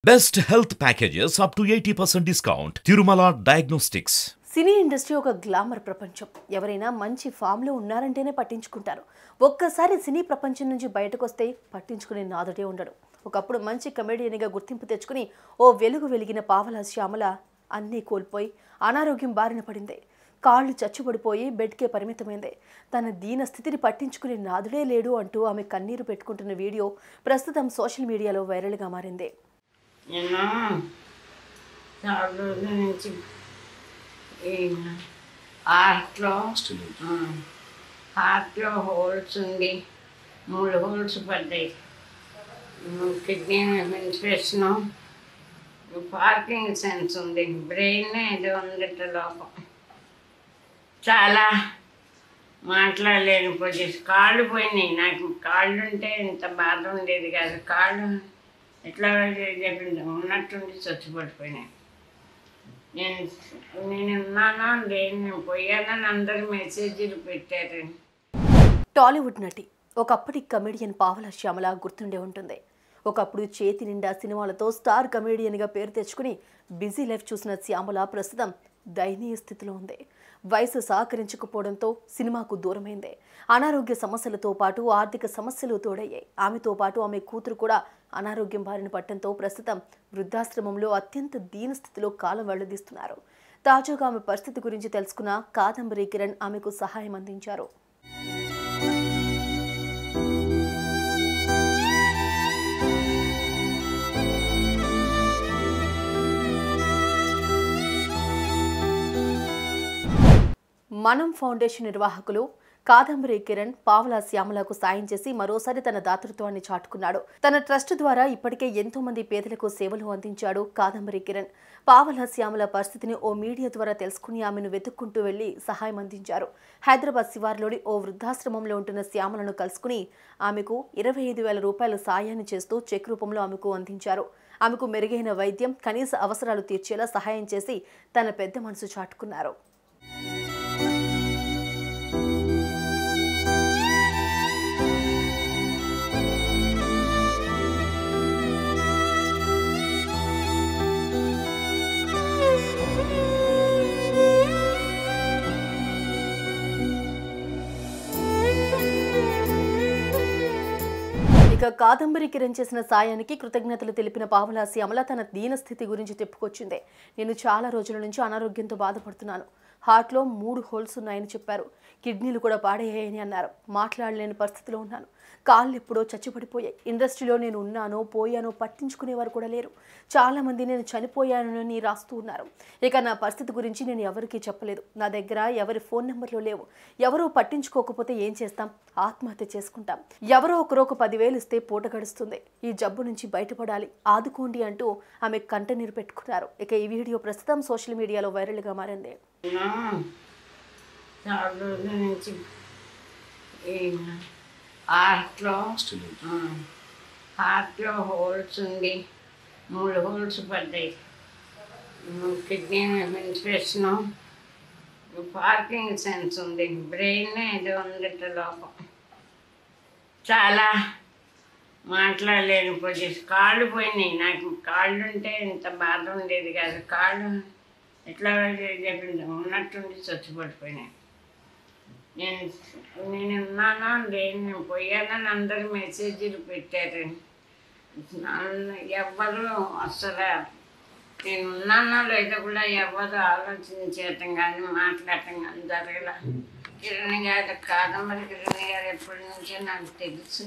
Best health packages up to 80% discount. Tirumala Diagnostics. Cine industry ఒక glamour ప్రపంచం. ఎవరైనా మంచి ఫామ్లో ఉన్నారంటేనే పట్టించుకుంటారు. ఒక్కసారి సినీ ప్రపంచం నుంచి బయటకు వస్తే పట్టించుకునే నాదుడే ఉండడు. ఒకప్పుడు మంచి కమెడియన్గా గుర్తింపు తెచ్చుకుని ఓ వెలుగు వెలిగిన పావలా శ్యామల అన్నీ కోల్పోయి అనారోగ్యం బారిన పడింది. కాళ్ళు చచ్చుబడిపోయి బెడ్కే పరిమితమైంది. తన దీన స్థితిని పట్టించుకునే నాదుడే లేడు అంటూ ఆమె కన్నీరు పెట్టుకుంటున్న వీడియో ప్రస్తుతం సోషల్ మీడియాలో వైరల్గా మారింది. నేను చాలా రోజుల నుంచి హార్ట్లో హోల్స్ ఉంది, 3 హోల్స్ పడ్డాయి. కిడ్నీ ఇన్ఫెక్షను, పార్కింగ్ సెన్స్ ఉంది, బ్రెయిన్ ఏదో ఉందట లోపం. చాలా మాట్లాడలేని పొజిషన్. కాళ్ళు పోయినాయి. నాకు కాళ్ళు ఉంటే ఇంత బాధ ఉండేది కాదు. కాళ్ళు ఎట్లా చెప్పింది ఉన్నట్టుండి చచ్చిపడిపోయినాయి. నేను ఉన్నానా లేని, నేను పోయానని అందరు మెసేజీలు పెట్టారు. టాలీవుడ్ నటి, ఒకప్పటి కమెడియన్ పావలా శ్యామల గుర్తుండే ఉంటుంది. ఒకప్పుడు చేతి నిండా సినిమాలతో స్టార్ కమెడియన్గా పేరు తెచ్చుకుని బిజీ లైఫ్ చూసిన శ్యామల ప్రస్తుతం దయనీయ స్థితిలో ఉంది. వయసు సహకరించకపోవడంతో సినిమాకు దూరమైంది. అనారోగ్య సమస్యలతో పాటు ఆర్థిక సమస్యలు తోడయ్యాయి. ఆమెతో పాటు ఆమె కూతురు కూడా అనారోగ్యం బారిన పట్టడంతో ప్రస్తుతం వృద్ధాశ్రమంలో అత్యంత దీన స్థితిలో కాలం వెళ్లదీస్తున్నారు. తాజాగా ఆమె పరిస్థితి గురించి తెలుసుకున్న కాదంబరి కిరణ్ ఆమెకు సహాయం అందించారు. మనం ఫౌండేషన్ నిర్వాహకులు కాదంబరి కిరణ్ పావలా శ్యామలకు సాయం చేసి మరోసారి తన దాతృత్వాన్ని చాటుకున్నాడు. తన ట్రస్ట్ ద్వారా ఇప్పటికే ఎంతో మంది పేదలకు సేవలు అందించాడు కాదంబరి కిరణ్. పావలా శ్యామల పరిస్థితిని ఓ మీడియా ద్వారా తెలుసుకుని ఆమెను వెతుక్కుంటూ వెళ్లి సహాయం అందించారు. హైదరాబాద్ శివార్లోని ఓ వృద్ధాశ్రమంలో ఉంటున్న శ్యామలను కలుసుకుని ఆమెకు 25,000 రూపాయల సాయాన్ని చేస్తూ చెక్ రూపంలో ఆమెకు అందించారు. ఆమెకు మెరుగైన వైద్యం, కనీస అవసరాలు తీర్చేలా సహాయం చేసి తన పెద్ద మనసు చాటుకున్నారు. ఇక కాదంబరి కిరణ్ చేసిన సాయానికి కృతజ్ఞతలు తెలిపిన పావలా శ్యామల తన దీనస్థితి గురించి చెప్పుకొచ్చింది. నేను చాలా రోజుల నుంచి అనారోగ్యంతో బాధపడుతున్నాను. హార్ట్లో 3 హోల్స్ ఉన్నాయని చెప్పారు. కిడ్నీలు కూడా పాడయ్యాయని అన్నారు. మాట్లాడలేని పరిస్థితిలో ఉన్నాను. కాళ్ళు ఎప్పుడో చచ్చిపడిపోయాయి. ఇండస్ట్రీలో నేను ఉన్నానో పోయానో పట్టించుకునేవారు కూడా లేరు. చాలామంది నేను చనిపోయానని రాస్తూ ఉన్నారు. ఇక నా పరిస్థితి గురించి నేను ఎవరికీ చెప్పలేదు. నా దగ్గర ఎవరి ఫోన్ నెంబర్లు లేవు. ఎవరూ పట్టించుకోకపోతే ఏం చేస్తాం? ఆత్మహత్య చేసుకుంటాం. ఎవరో ఒకరో 10,000 ఇస్తే పూట గడుస్తుంది. ఈ జబ్బు నుంచి బయటపడాలి, ఆదుకోండి అంటూ ఆమె కంటనీరు పెట్టుకున్నారు. ఇక ఈ వీడియో ప్రస్తుతం సోషల్ మీడియాలో వైరల్గా మారింది. చాలా రోజుల నుంచి హార్ట్లో హోల్స్ ఉంది, 3 హోల్స్ పడ్డాయి. కిడ్నీ ఇన్ఫెక్షను, పార్కింగ్ సెన్స్ ఉంది, బ్రెయిన్ ఏదో ఉందట లోపం. చాలా మాట్లాడలేని పొజిషన్. కాళ్ళు పోయినాయి. నాకు కాళ్ళు ఉంటే ఇంత బాధ ఉండేది కాదు. కాళ్ళు ఎట్లా చెప్పింది ఉన్నట్టుండి చచ్చిపడిపోయినాయి. నేను ఉన్నానా లేని, నేను పోయానని అందరు మెసేజీలు పెట్టారు. ఎవ్వరు అసలు నేను ఉన్నానో లేదో కూడా ఎవరు ఆలోచించటం కానీ మాట్లాడటం కానీ జరగల. కిరణ్ గారు, కాదంబరి కిరణ్ గారు ఎప్పటి నుంచో నాకు తెలుసు.